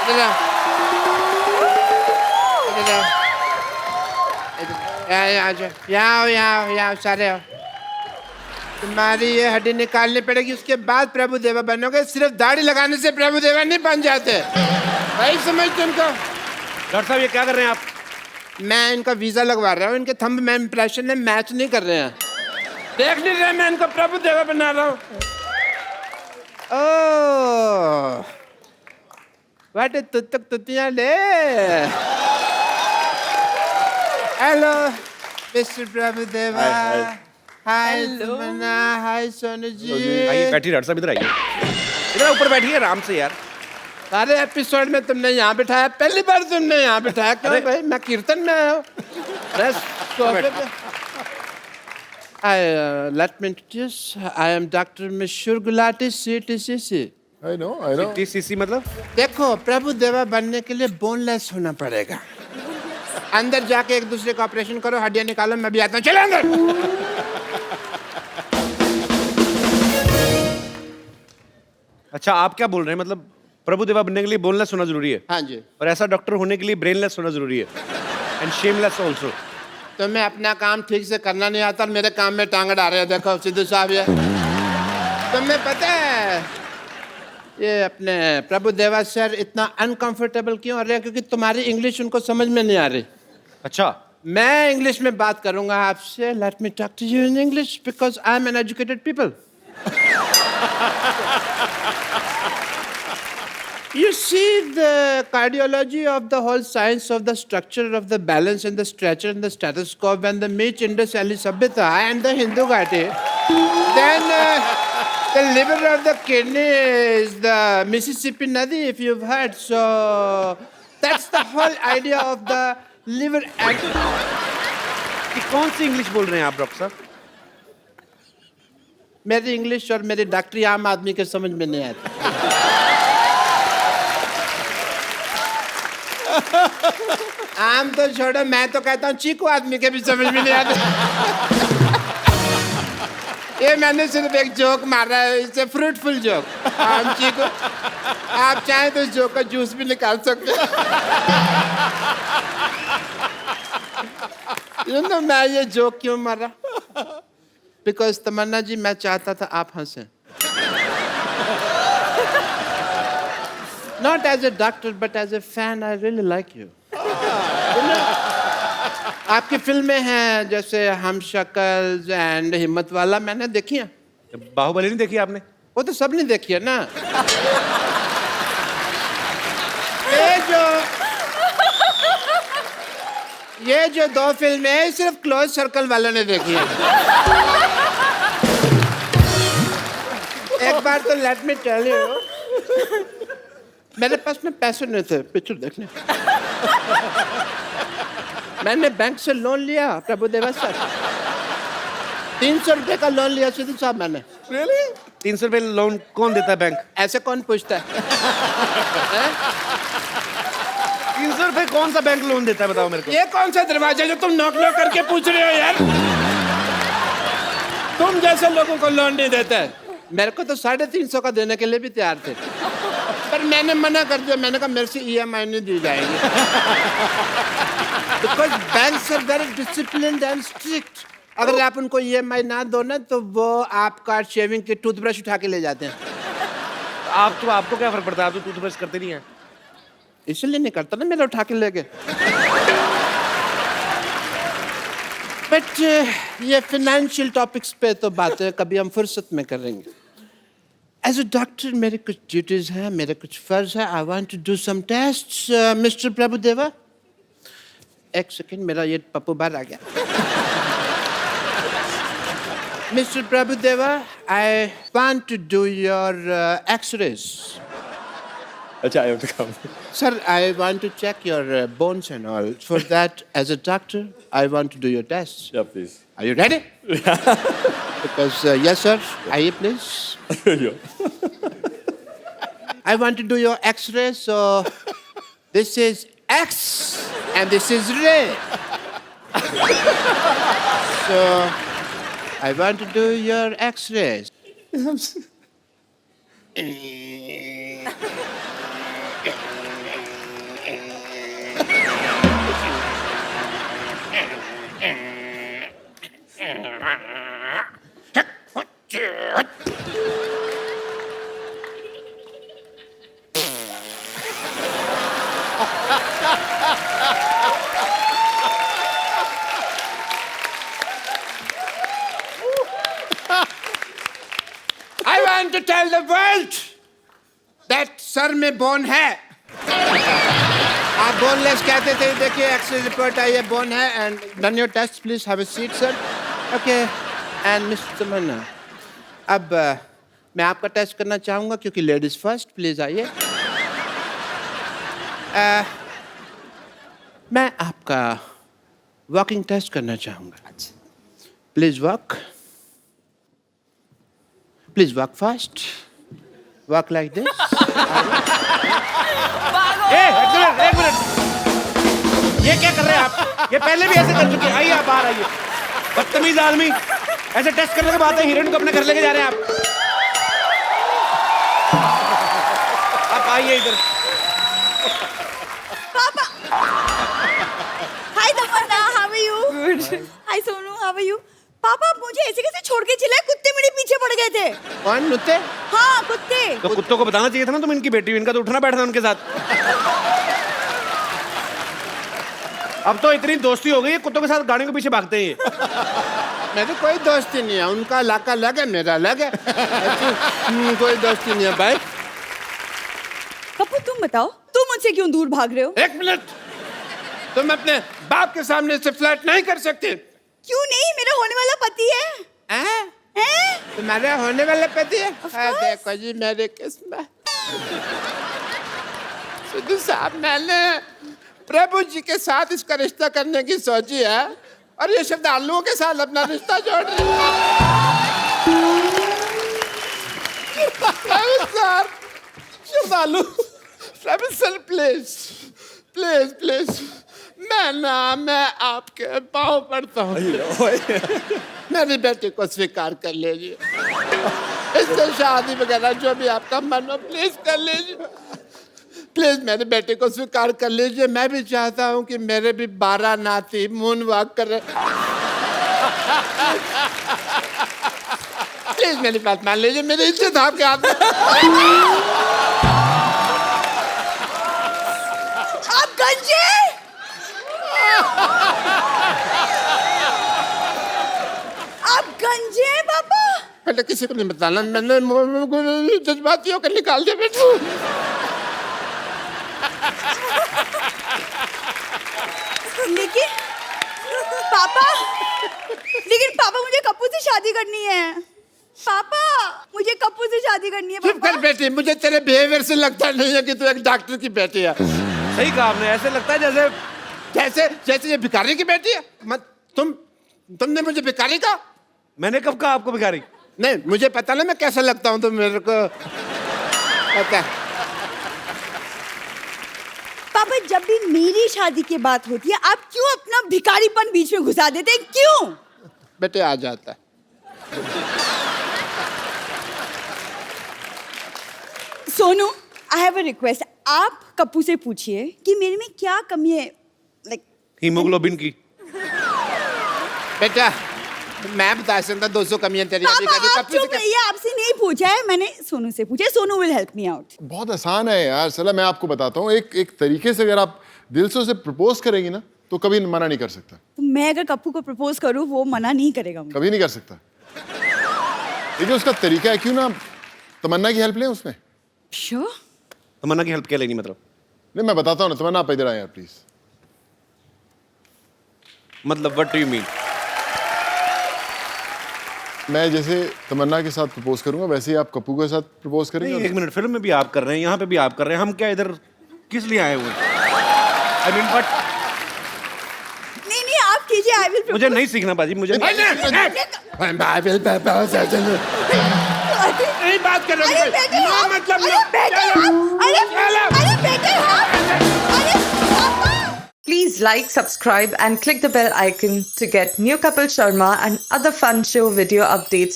इधर आओ, इधर आओ, यहाँ आ जाओ, यहाँ आओ, सारे आओ। तुम्हारी ये हड्डी निकालनी पड़ेगी, उसके बाद प्रभु देवा बनोगे। सिर्फ दाढ़ी लगाने से प्रभु देवा नहीं बन जाते। भाई समझते उनको। डॉक्टर साहब ये क्या कर रहे हैं आप? मैं इनका वीजा लगवा रहा हूँ, इनके थंब में इंप्रेशन में मैच नहीं कर रहे हैं। देख नहीं रहे मैं इनको प्रभु देवा बना रहा हूँ। ओह, वाटे तुतक तुतियाँ ले। हेलो मिस्टर प्रभु देवा। हाय तमन्ना, हाय सोनू जी। आइए बैठिए डॉक्टर साहब, इधर आइए, इधर ऊपर बैठिए आराम से यार। सारे एपिसोड में तुमने यहाँ बिठाया, पहली बार तुमने यहाँ बिठाया। क्यों भाई, मैं कीर्तन में आया हूँ। Let me introduce. I am Dr. Mishur Gulati, CTCC. I know. TCC मतलब? देखो, प्रभु देवा बनने के लिए बोनलेस होना पड़ेगा। अंदर जाके एक दूसरे का ऑपरेशन करो, हड्डियां निकालो, मैं भी आता हूँ। चलो अंदर। अच्छा आप क्या बोल रहे हैं, मतलब प्रभु देवा बनने के लिए बोनलेस होना जरूरी है? हाँ जी। और ऐसा डॉक्टर होने के लिए ब्रेनलेस होना जरूरी है, एंड शेमलेस ऑल्सो। तुम्हें अपना काम ठीक से करना नहीं आता और मेरे काम में टांग अड़ा रहे हो। देखो सिद्धू साहब, ये तुम्हें पता है ये अपने प्रभु देवा सर इतना अनकंफर्टेबल क्यों हो रहे हैं? क्योंकि तुम्हारी इंग्लिश उनको समझ में नहीं आ रही। अच्छा, मैं इंग्लिश में बात करूंगा आपसे। Let me talk to you in English because I am an educated people. You see the cardiology of the whole science of the structure of the balance and the stretcher and the stethoscope and the Meech Indus Valley Sabhyata and the Hindu Ghati. Then the liver of the kidney is the Mississippi Nadi, if you've heard. So that's the whole idea of the liver. ये कौन सी English बोल रहे हैं आप doctor साहब? मेरी English और मेरी डॉक्टरी आम आदमी के समझ में नहीं आती। आम तो छोड़ो, मैं तो कहता हूँ चीकू आदमी के भी समझ में नहीं आते। ये मैंने सिर्फ एक जोक मारा है, इससे फ्रूटफुल जोक। आम चीकू, आप चाहें तो इस जोक का जूस भी निकाल सकते हैं। You know, मैं ये जोक क्यों मारा? बिकॉज तमन्ना जी, मैं चाहता था आप हंसें। Not as a doctor, but as a fan, I really like you. आपकी फिल्में हैं जैसे हम शक्ल एंड हिम्मत वाला, मैंने देखी हैं। बाहुबली नहीं देखी आपने? वो तो सब ने देखी है ना। ये जो दो फिल्में हैं सिर्फ क्लोज सर्कल वालों ने देखी है। एक बार तो लेट मी टेल यू, मेरे पास में पैसे नहीं थे पिक्चर देखने। मैंने बैंक से लोन लिया प्रभु देवा सर, 300 रुपए का लोन लिया सिद्धू साहब मैंने। Really? 300 रुपए लोन कौन देता है बैंक? ऐसे कौन पूछता है? 300 रुपए कौन सा बैंक लोन देता है बताओ मेरे को? ये कौन सा दरवाजा जो तुम नॉक नॉक करके पूछ रहे हो यार? तुम जैसे लोगों को लोन नहीं देता है। मेरे को तो 350 का देने के लिए भी तैयार थे, पर मैंने मना कर दिया। मैंने कहा मेरे से EMI नहीं दी जाएगी। Because banks are very disciplined and strict. अगर आप उनको EMI ना दो ना तो वो आपका शेविंग की टूथब्रश उठा के ले जाते हैं। आपको क्या फर्क पड़ता है? आप तो टूथब्रश करते नहीं हैं। इसलिए नहीं करता ना, मेरा उठा के ले गए। बट ये फाइनेंशियल टॉपिक्स पे तो बातें कभी हम फुर्सत में करेंगे। एज अ डॉक्टर मेरे कुछ ड्यूटीज हैं, मेरे कुछ फर्ज है। I want to do some test. Mister Prabhu Deva, एक सेकेंड, मेरा ये पप्पू बाहर आ गया। Mister Prabhu Deva, I want to do your x-rays. Acha, I have to come. Sir, I want to check your bones and all. For that, as a doctor, I want to do your tests. Yeah, please. Are you ready? Because, yes, sir. Aye, please. Yeah. I want to do your X-ray, so this is X and this is ray. So, I want to do your X-rays. Sir में bone है। आप boneless कहते थे, देखिए x ray report आई है, bone है। And done your test, please have a seat sir. Okay and mister Tamanna, अब मैं आपका टेस्ट करना चाहूँगा क्योंकि लेडीज फर्स्ट, प्लीज आइए। मैं आपका वॉकिंग टेस्ट करना चाहूँगा। Please walk, please walk fast, walk like this. एक मिनट, ये क्या कर रहे हैं आप? ये पहले भी ऐसे कर चुके हैं। आइए आप बाहर आइए, बदतमीज आदमी। ऐसे टेस्ट करने के बाद हीरोइन को अपने घर लेके जा रहे हैं आप आइए इधर। पापा, hi Tamanna, how are you? Good. Hi Sonu, how are you? पापा, आप मुझे ऐसे कैसे छोड़ के चिल्लाए? कुत्ते मेरे पीछे पड़ गए थे। कौन कुत्ते? हाँ, कुत्ते। तो कुत्तों को बताना चाहिए था ना तुम इनकी बेटी हो, इनका तो उठना बैठना उनके साथ। अब तो इतनी दोस्ती हो गई है, कुत्तों के साथ गाड़ियों के पीछे भागते हैं। मेरी कोई दोस्ती नहीं है, उनका इलाका अलग है, मेरा अलग है। कोई दोस्ती नहीं है भाई। कपूर, तुम बताओ, तुम मुझसे क्यों दूर भाग रहे हो? एक मिनट, तुम अपने बाप के सामने से फ्लर्ट नहीं कर सकते। क्यों नहीं? मेरा होने वाला पति है। हैं? तुम्हारे होने वाले पति है? Of course. देखो जी, मेरे किस्मत। सिद्धू साहब, मैंने प्रभु जी के साथ इसका रिश्ता करने की सोची है और ये श्रद्धालुओं के साथ अपना रिश्ता जोड़ रही है। श्रद्धालु, सर प्लीज प्लीज प्लीज, मैं आपके पाँव पड़ता हूँ, मेरी बेटी को स्वीकार कर लीजिए। इससे शादी वगैरह जो भी आपका मन हो प्लीज कर लीजिए। प्लीज मेरी बेटी को स्वीकार कर लीजिए। मैं भी चाहता हूँ कि मेरे भी 12 नाती मून वॉक करे। प्लीज मेरी बात मान लीजिए, मेरी इज्जत आपके हाथ में। आप गंजे, आप गंजे हैं पापा। बेटा किसी को नहीं बताना, मैंने जज्बातियों को निकाल दिया बेटा। लेकिन पापा मुझे कप्पू से शादी करनी है। पापा, मुझे कप्पू से शादी करनी है। चुप कर बेटी, मुझे तेरे बिहेवियर से लगता नहीं है कि तू एक डॉक्टर की बेटी है। सही कहा आपने, ऐसे लगता है जैसे जैसे जैसे ये भिखारी की बेटी है। मत तुमने मुझे भिखारी कहा? मैंने कब कहा आपको भिखारी? नहीं, मुझे पता ना मैं कैसा लगता हूँ, तो मेरे को पता है। पापा, जब भी मेरी शादी की बात होती है, आप क्यों अपना भिखारीपन बीच में घुसा देते हैं? क्यों? बेटे आ जाता है। Sonu, I have a request. आप कप्पू से पूछिए कि मेरे में क्या कमी है, लाइक हीमोग्लोबिन की। बेटा मैं बता सकता 200 कमियां तेरी अभी पापा, कभी आप कप्पू से चुप रहिए। आपसे नहीं पूछा है, मैंने सोनू से पूछा है। Sonu will help me out. बहुत आसान है यार। चलो मैं आपको बताता हूँ, एक तरीके से अगर आप दिल से उसे प्रपोज करेंगी ना तो कभी मना नहीं कर सकता। तो मैं अगर कप्पू को प्रपोज करूं, वो मना नहीं करेगा मुझे। कभी नहीं कर सकता। देखिए उसका तरीका है, क्यों ना तमन्ना की हेल्प लें उसमें। श्योर? तमन्ना की हेल्प क्या लेनी मतलब? नहीं मैं बताता हूँ ना, तमन्ना आप इधर आए यार प्लीज। मतलब व्हाट डू यू मीन? मैं जैसे तमन्ना के साथ प्रपोज करूंगा वैसे ही आप कप्पू के साथ प्रपोज करेंगे। एक मिनट, फिल्म में भी आप कर रहे हैं, यहाँ पे भी आप कर रहे हैं, हम क्या इधर किस लिए आए हुए? आई मीन बट नहीं, आप कीजिए। I will. मुझे नहीं सीखना बाजी, मुझे नहीं बात कर रहा हूँ, मतलब Please like, subscribe and click the bell icon to get new Kapil Sharma and other fun show video updates